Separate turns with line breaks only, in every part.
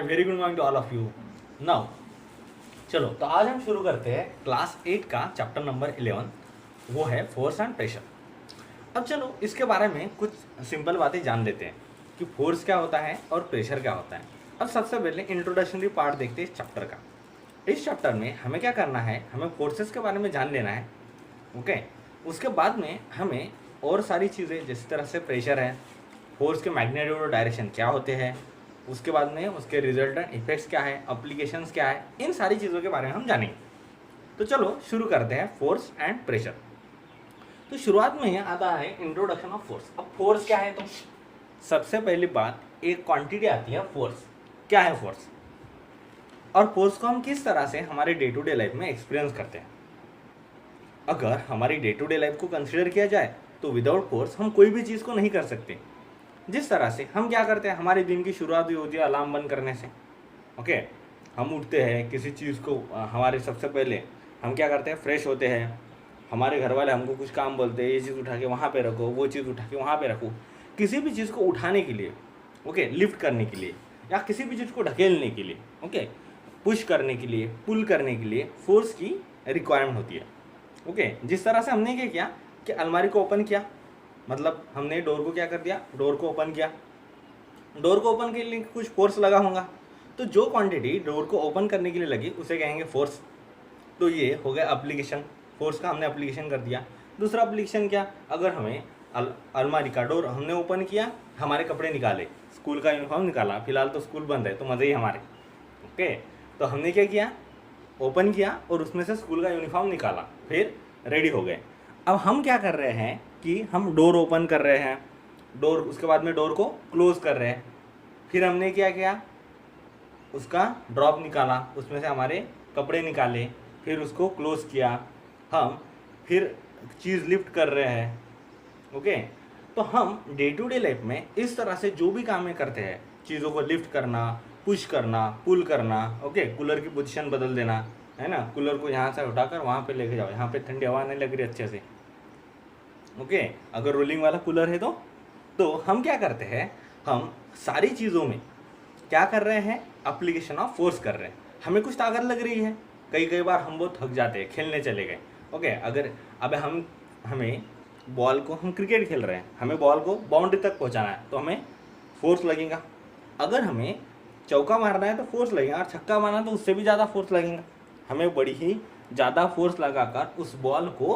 Very good morning to all of you. Now चलो, तो आज हम शुरू करते हैं क्लास 8 का चैप्टर नंबर 11, वो है फोर्स एंड प्रेशर। अब चलो इसके बारे में कुछ सिंपल बातें जान लेते हैं कि फोर्स क्या होता है और प्रेशर क्या होता है। अब सबसे पहले इंट्रोडक्शनरी पार्ट देखते हैं इस चैप्टर का। इस चैप्टर में हमें क्या करना है, हमें फोर्सेस के बारे में जान लेना है। ओके, उसके बाद में हमें और सारी चीज़ें जिस तरह से प्रेशर है, फोर्स के मैग्नीट्यूड और डायरेक्शन क्या होते हैं, उसके बाद में उसके रिजल्टेंट इफेक्ट्स क्या है, एप्लीकेशंस क्या है, इन सारी चीज़ों के बारे में हम जानेंगे। तो चलो शुरू करते हैं फोर्स एंड प्रेशर। तो शुरुआत में आता है इंट्रोडक्शन ऑफ फोर्स। अब फोर्स क्या है, तो सबसे पहली बात एक क्वांटिटी आती है फोर्स। क्या है फोर्स, और फोर्स को हम किस तरह से हमारे डे टू डे लाइफ में एक्सपीरियंस करते हैं। अगर हमारी डे टू डे लाइफ को कंसिडर किया जाए तो विदाउट फोर्स हम कोई भी चीज़ को नहीं कर सकते। जिस तरह से हम क्या करते हैं, हमारे दिन की शुरुआत ही होती है अलार्म बंद करने से। ओके, हम उठते हैं किसी चीज़ को, हमारे सबसे पहले हम क्या करते हैं, फ्रेश होते हैं। हमारे घर वाले हमको कुछ काम बोलते हैं, ये चीज़ उठा के वहाँ पे रखो, वो चीज़ उठा के वहाँ पे रखो। किसी भी चीज़ को उठाने के लिए, ओके, लिफ्ट करने के लिए, या किसी भी चीज़ को ढकेलने के लिए, ओके, पुश करने के लिए, पुल करने के लिए फोर्स की रिक्वायरमेंट होती है। ओके, जिस तरह से हमने क्या किया कि अलमारी को ओपन किया, मतलब हमने डोर को क्या कर दिया, डोर को ओपन किया। डोर को ओपन के लिए कुछ फोर्स लगा होगा, तो जो क्वांटिटी डोर को ओपन करने के लिए लगी उसे कहेंगे फोर्स। तो ये हो गया एप्लीकेशन, फोर्स का हमने एप्लीकेशन कर दिया। दूसरा एप्लीकेशन क्या, अगर हमें अलमारी का डोर हमने ओपन किया, हमारे कपड़े निकाले, स्कूल का यूनिफॉर्म निकाला, फिलहाल तो स्कूल बंद है तो मज़े ही हमारे। ओके, तो हमने क्या किया, ओपन किया और उसमें से स्कूल का यूनिफॉर्म निकाला, फिर रेडी हो गए। अब हम क्या कर रहे हैं कि हम डोर ओपन कर रहे हैं, डोर, उसके बाद में डोर को क्लोज कर रहे हैं। फिर हमने क्या किया, उसका ड्रॉप निकाला, उसमें से हमारे कपड़े निकाले, फिर उसको क्लोज किया। हम फिर चीज़ लिफ्ट कर रहे हैं। ओके, तो हम डे टू डे लाइफ में इस तरह से जो भी काम करते हैं, चीज़ों को लिफ्ट करना, पुश करना, पुल करना, ओके, कूलर की पोजीशन बदल देना, है ना, कूलर को यहाँ से उठाकर वहाँ पे लेके जाओ, यहाँ पे ठंडी हवा नहीं लग रही अच्छे से। ओके, अगर रोलिंग वाला कूलर है तो हम क्या करते हैं, हम सारी चीज़ों में क्या कर रहे हैं, एप्लीकेशन ऑफ फोर्स कर रहे हैं। हमें कुछ ताकत लग रही है, कई बार हम बहुत थक जाते हैं, खेलने चले गए। ओके, अगर अब हमें बॉल को, हम क्रिकेट खेल रहे हैं, हमें बॉल को बाउंड्री तक पहुंचाना है तो हमें फोर्स लगेगा। अगर हमें चौका मारना है तो फोर्स लगेगा, और छक्का मारना है तो उससे भी ज़्यादा फोर्स लगेगा। हमें बड़ी ही ज़्यादा फोर्स लगाकर उस बॉल को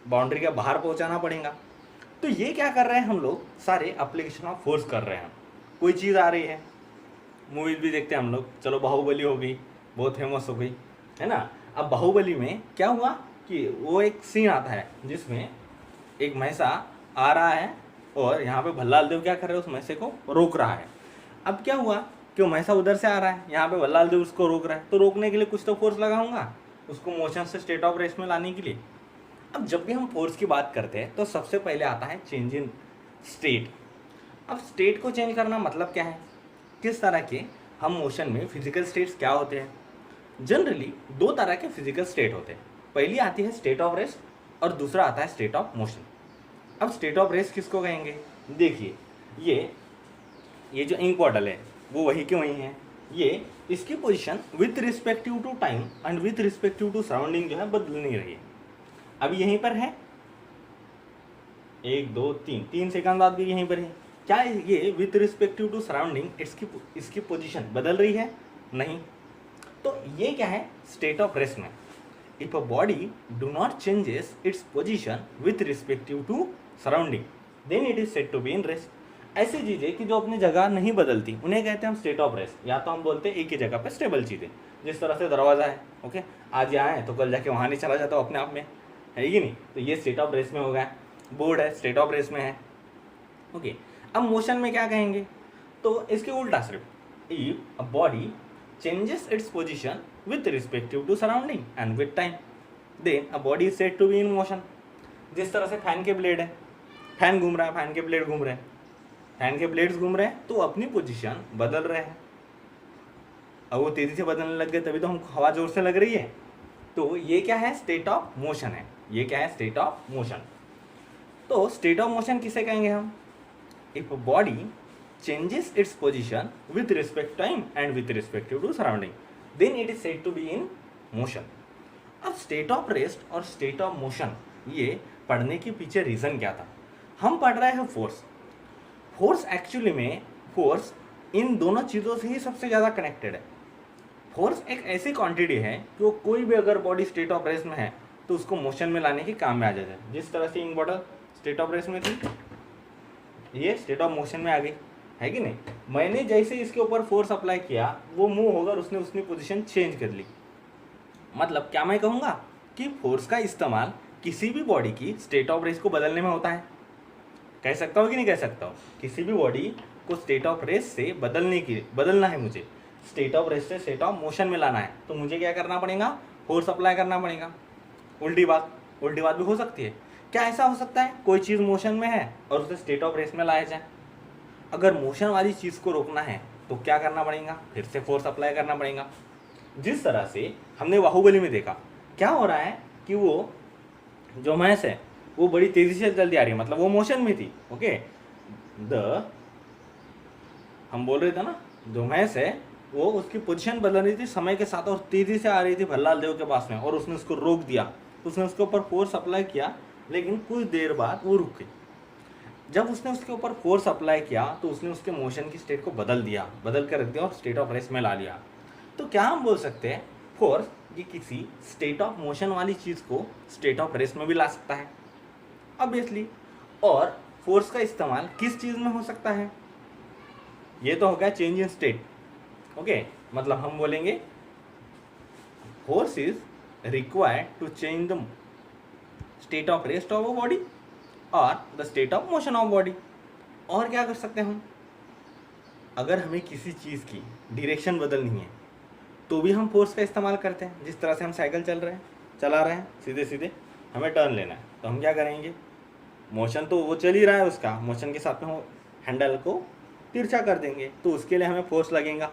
बाउंड्री के बाहर पहुंचाना पड़ेगा। तो ये क्या कर रहे हैं, हम लोग सारे एप्लीकेशन ऑफ फोर्स कर रहे हैं। कोई चीज़ आ रही है, मूवीज़ भी देखते हैं हम लोग, चलो बाहुबली हो गई, बहुत फेमस हो गई, है ना। अब बाहुबली में क्या हुआ कि वो एक सीन आता है जिसमें एक महिषा आ रहा है और यहाँ पे भल्लाल देव क्या कर रहे हैं, उस महिषे को रोक रहा है। अब क्या हुआ कि वो महिषा उधर से आ रहा है, यहाँ पे भल्लाल देव उसको रोक रहा है, तो रोकने के लिए कुछ तो फोर्स लगा होगा उसको मोशन से स्टेट ऑफ रेस्ट में लाने के लिए। अब जब भी हम फोर्स की बात करते हैं तो सबसे पहले आता है चेंज इन स्टेट। अब स्टेट को चेंज करना मतलब क्या है, किस तरह के हम मोशन में फिजिकल स्टेट्स क्या होते हैं। जनरली दो तरह के फिजिकल स्टेट होते हैं, पहली आती है स्टेट ऑफ रेस्ट और दूसरा आता है स्टेट ऑफ मोशन। अब स्टेट ऑफ रेस्ट किसको कहेंगे, देखिए ये जो इंक बॉटल है वो वही के वही है, ये इसकी position with respective to time and with respective to surrounding जो है बदल नहीं रही है। अभी यहीं पर है, 1 2 3 सेकंड बाद भी यहीं पर है। क्या ये विथ रिस्पेक्टिव टू सराउंडिंग इसकी पोजीशन बदल रही है, नहीं। तो ये क्या है, स्टेट ऑफ रेस्ट में if a body do not changes its position with respective to surrounding then it is said to be in rest. ऐसी चीज़ें कि जो अपनी जगह नहीं बदलती उन्हें कहते हैं हम स्टेट ऑफ रेस्ट, या तो हम बोलते हैं एक ही जगह पर स्टेबल चीज़ें। जिस तरह से दरवाज़ा है, ओके, आज यहाँ है तो कल जाके वहाँ नहीं चला जाता अपने आप में, है कि नहीं, तो ये स्टेट ऑफ रेस्ट में हो गया। बोर्ड है, स्टेट ऑफ रेस्ट में है। ओके, अब मोशन में क्या कहेंगे, तो इसके उल्टा सिर्फ, if a body changes its position with respective to surrounding and with time then a body is said to be in motion. जिस तरह से फैन के ब्लेड है, फैन घूम रहा है, फैन के ब्लेड घूम रहे हैं, फैन के ब्लेड्स घूम रहे हैं तो अपनी पोजीशन बदल रहे हैं। अब वो तेज़ी से बदलने लग गए तभी तो हमको हवा जोर से लग रही है। तो ये क्या है, स्टेट ऑफ मोशन है। ये क्या है, स्टेट ऑफ मोशन। तो स्टेट ऑफ मोशन किसे कहेंगे हम, if body changes its position with respect to time and with respect to surrounding, then it is said to be in motion. अब state of rest और state of motion ये पढ़ने के पीछे reason क्या था? हम पढ़ रहे हैं फोर्स। फोर्स एक्चुअली में फोर्स इन दोनों चीज़ों से ही सबसे ज़्यादा कनेक्टेड है। फोर्स एक ऐसी क्वांटिटी है कि वो कोई भी अगर बॉडी स्टेट ऑफ रेस्ट में है तो उसको मोशन में लाने के काम में आ जाता है। जिस तरह से ink bottle state of rest में थी, ये स्टेट ऑफ मोशन में आ गई, है कि नहीं? मैंने जैसे इसके ऊपर फोर्स अप्लाई किया वो मूव होकर उसने उसकी पोजीशन चेंज कर ली। मतलब क्या मैं कहूँगा कि फोर्स का इस्तेमाल किसी भी बॉडी की स्टेट ऑफ रेस्ट को बदलने में होता है। कह सकता हूँ कि नहीं कह सकता हूँ? किसी भी बॉडी को स्टेट ऑफ रेस्ट से बदलना है, मुझे स्टेट ऑफ रेस्ट से स्टेट ऑफ मोशन में लाना है, तो मुझे क्या करना पड़ेगा? फोर्स अप्लाई करना पड़ेगा। उल्टी बात भी हो सकती है। क्या ऐसा हो सकता है कोई चीज़ मोशन में है और उसे स्टेट ऑफ रेस्ट में लाया जाए? अगर मोशन वाली चीज़ को रोकना है तो क्या करना पड़ेगा? फिर से फोर्स अप्लाई करना पड़ेगा। जिस तरह से हमने बाहुबली में देखा, क्या हो रहा है कि वो जो भैंस है वो बड़ी तेज़ी से चलती आ रही है, मतलब वो मोशन में थी। ओके, हम बोल रहे थे ना, जो भैंस है वो उसकी पोजीशन बदल रही थी समय के साथ और तेज़ी से आ रही थी भल्लाल देव के पास में, और उसने उसको रोक दिया। उसने उसके ऊपर फोर्स अप्लाई किया, लेकिन कुछ देर बाद वो रुक गई। जब उसने उसके ऊपर फोर्स अप्लाई किया तो उसने उसके मोशन की स्टेट को बदल कर रख दिया और स्टेट ऑफ रेस्ट में ला लिया। तो क्या हम बोल सकते हैं फोर्स ये किसी स्टेट ऑफ मोशन वाली चीज़ को स्टेट ऑफ रेस्ट में भी ला सकता है ऑब्वियसली। और फोर्स का इस्तेमाल किस चीज़ में हो सकता है? ये तो हो गया चेंज इन स्टेट। ओके, मतलब हम बोलेंगे force is required to change the state of rest of a body और the state of motion of body. और क्या कर सकते हैं हम? अगर हमें किसी चीज़ की डायरेक्शन बदलनी है तो भी हम फोर्स का इस्तेमाल करते हैं। जिस तरह से हम साइकिल चला रहे हैं सीधे सीधे, हमें टर्न लेना है तो हम क्या करेंगे? मोशन तो वो चल ही रहा है, उसका मोशन के साथ में वो हैंडल को तिरछा कर देंगे, तो उसके लिए हमें फोर्स लगेगा,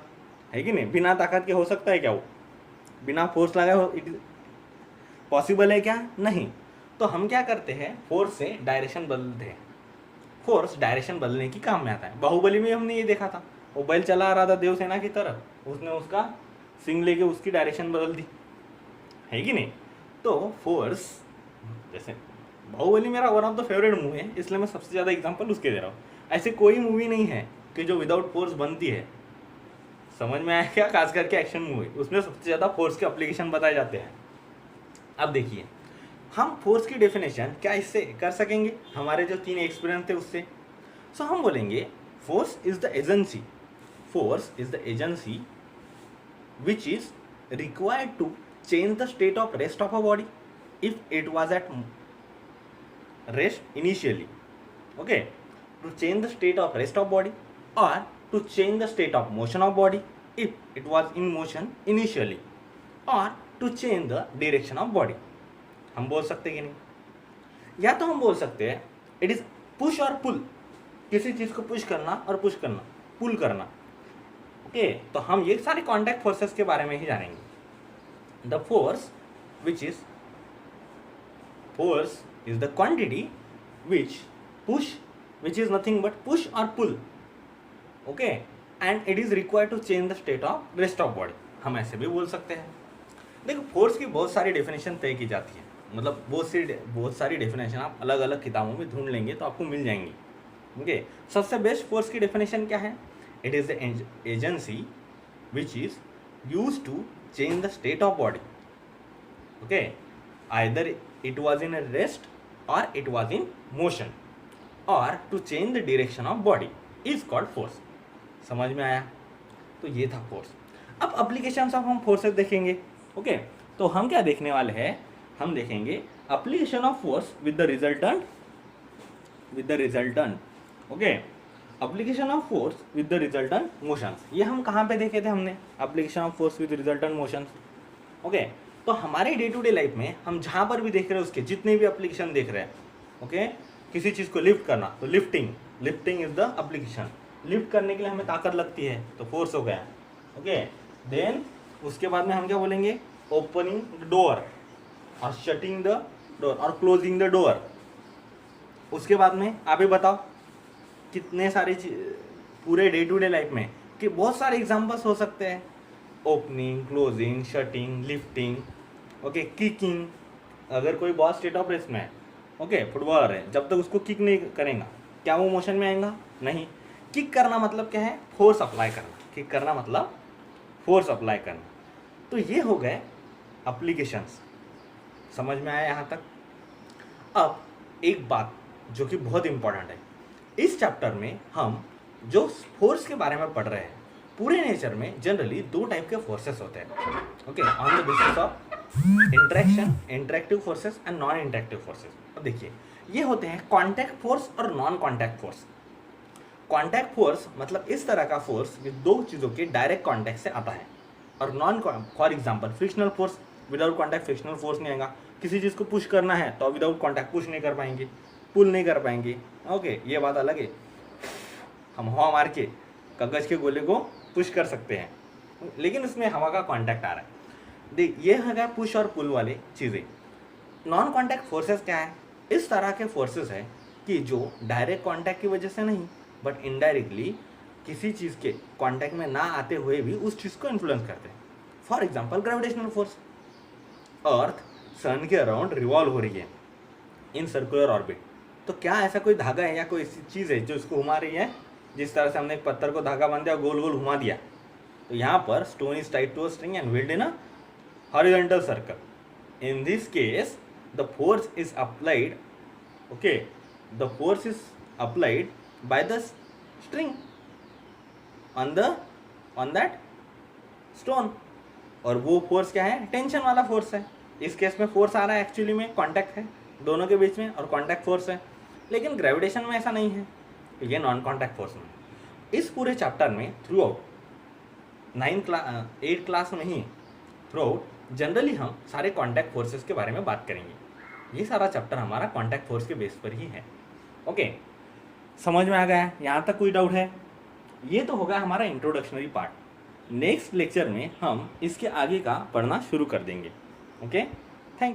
है कि नहीं? बिना ताकत के हो सकता है क्या वो? बिना फोर्स लगाए हो इट पॉसिबल है क्या? नहीं। तो हम क्या करते हैं? फोर्स से डायरेक्शन बदलते हैं। फोर्स डायरेक्शन बदलने की काम में आता है। बाहुबली में हमने ये देखा था, वो बैल चला रहा था देवसेना की तरफ, उसने उसका सिंग लेके उसकी डायरेक्शन बदल दी, है कि नहीं? तो फोर्स, जैसे बाहुबली मेरा one of the favourite movie है, इसलिए मैं सबसे ज़्यादा एग्जांपल उसके दे रहा हूँ। ऐसी कोई मूवी नहीं है कि जो विदाउट फोर्स बनती है। समझ में आया क्या? खास करके एक्शन मूवी, उसमें सबसे ज़्यादा फोर्स के एप्लीकेशन बताए जाते हैं। अब देखिए, हम फोर्स की डेफिनेशन क्या इससे कर सकेंगे? हमारे जो 3 एक्सपीरियंस थे उससे। सो हम बोलेंगे force is the agency which is required to change the state of rest of a body if it was at rest initially. Okay, to change the state of rest of body or to change the state of motion of body if it was in motion initially, or to change the direction of body. हम बोल सकते कि नहीं? या तो हम बोल सकते हैं इट इज पुश और पुल, किसी चीज़ को पुश करना और पुश करना, पुल करना। ओके, तो हम ये सारे कॉन्टैक्ट फोर्सेस के बारे में ही जानेंगे। The force is the quantity which is nothing but push or pull. Okay, and it is required to change the state of rest of body. हम ऐसे भी बोल सकते हैं। देखो, फोर्स की बहुत सारी डेफिनेशन तय की जाती है, मतलब बहुत सारी डेफिनेशन आप अलग अलग किताबों में ढूंढ लेंगे तो आपको मिल जाएंगी। ओके, सबसे बेस्ट फोर्स की डेफिनेशन क्या है? It is the agency which is used to change the state of body. Okay, either it was in a rest or it was in motion, or to change the direction of body is called force. समझ में आया? तो ये था force. अब applications of हम forces देखेंगे। Okay, तो हम क्या देखने वाले हैं? हम देखेंगे application of force with the resultant. Okay, application of force with the resultant motions. ये हम कहाँ पे देखे थे? हमने application of force with resultant motions. Okay, तो हमारे डे टू डे लाइफ में हम जहाँ पर भी देख रहे हैं उसके जितने भी एप्लीकेशन देख रहे हैं, ओके, किसी चीज़ को लिफ्ट करना तो lifting is the application. Lift करने के लिए हमें ताकत लगती है तो फोर्स हो गया। ओके, देन उसके बाद में हम क्या बोलेंगे? ओपनिंग द डोर और शटिंग द डोर और क्लोजिंग द डोर। उसके बाद में आप ही बताओ कितने सारे पूरे डे टू डे लाइफ में कि बहुत सारे एग्जांपल्स हो सकते हैं, opening, closing, shutting, lifting, okay, kicking. अगर कोई बॉल स्टेट ऑफ रेस में है, ओके, फुटबॉलर है, जब तक उसको किक नहीं करेगा क्या वो मोशन में आएगा? नहीं। किक करना मतलब क्या है? फोर्स अप्लाई करना। किक करना मतलब फोर्स अप्लाई करना। तो ये हो गए एप्लीकेशंस। समझ में आया यहाँ तक? अब एक बात जो कि बहुत इंपॉर्टेंट है, इस चैप्टर में हम जो फोर्स के बारे में पढ़ रहे हैं, पूरे नेचर में जनरली दो टाइप के फोर्सेस होते हैं, okay, on the basis of interaction, interactive forces and non interactive forces. अब देखिए, ये होते हैं कॉन्टैक्ट फोर्स और non contact force. Contact force मतलब इस तरह का फोर्स जो दो चीज़ों के डायरेक्ट कॉन्टैक्ट से आता है, और non, for example frictional force, without contact frictional force नहीं आएगा। किसी चीज़ को पुश करना है तो विदाउट कॉन्टैक्ट पुश नहीं कर पाएंगे, पुल नहीं कर पाएंगे, ओके, ये बात अलग है। हम हवा मार के कागज के गोले को पुश कर सकते हैं, लेकिन उसमें हवा का कॉन्टैक्ट आ रहा है। देख, ये है पुश और पुल वाली चीज़ें। नॉन कॉन्टैक्ट फोर्सेस क्या है? इस तरह के फोर्सेस है कि जो डायरेक्ट कॉन्टैक्ट की वजह से नहीं, बट इनडायरेक्टली किसी चीज़ के कॉन्टैक्ट में ना आते हुए भी उस चीज़ को इन्फ्लुएंस करते हैं। For example gravitational force. Earth sun के अराउंड रिवॉल्व हो रही है इन सर्कुलर ऑर्बिट, तो क्या ऐसा कोई धागा है या कोई ऐसी चीज़ है जो इसको घुमा रही है? जिस तरह से हमने एक पत्थर को धागा बांध दिया, गोल गोल घुमा दिया, तो यहाँ पर stone is tied to a string and whirled in a horizontal circle. In this case the force is applied, okay, the force is applied by the string on that stone. और वो फोर्स क्या है? Tension वाला force है। इस case में force आ रहा है, एक्चुअली में कॉन्टैक्ट है दोनों के बीच में और कॉन्टैक्ट फोर्स है। लेकिन ग्रेविटेशन में ऐसा नहीं है, ये नॉन कॉन्टैक्ट फोर्स में। इस पूरे चैप्टर में थ्रू आउट 8 क्लास में ही थ्रू आउट जनरली हम सारे कॉन्टैक्ट फोर्सेस के बारे में बात करेंगे। ये सारा चैप्टर हमारा कॉन्टैक्ट फोर्स के बेस पर ही है। ओके, समझ में आ गया है? यहाँ तक कोई डाउट है? ये तो होगा हमारा इंट्रोडक्शनरी पार्ट। नेक्स्ट लेक्चर में हम इसके आगे का पढ़ना शुरू कर देंगे। ओके।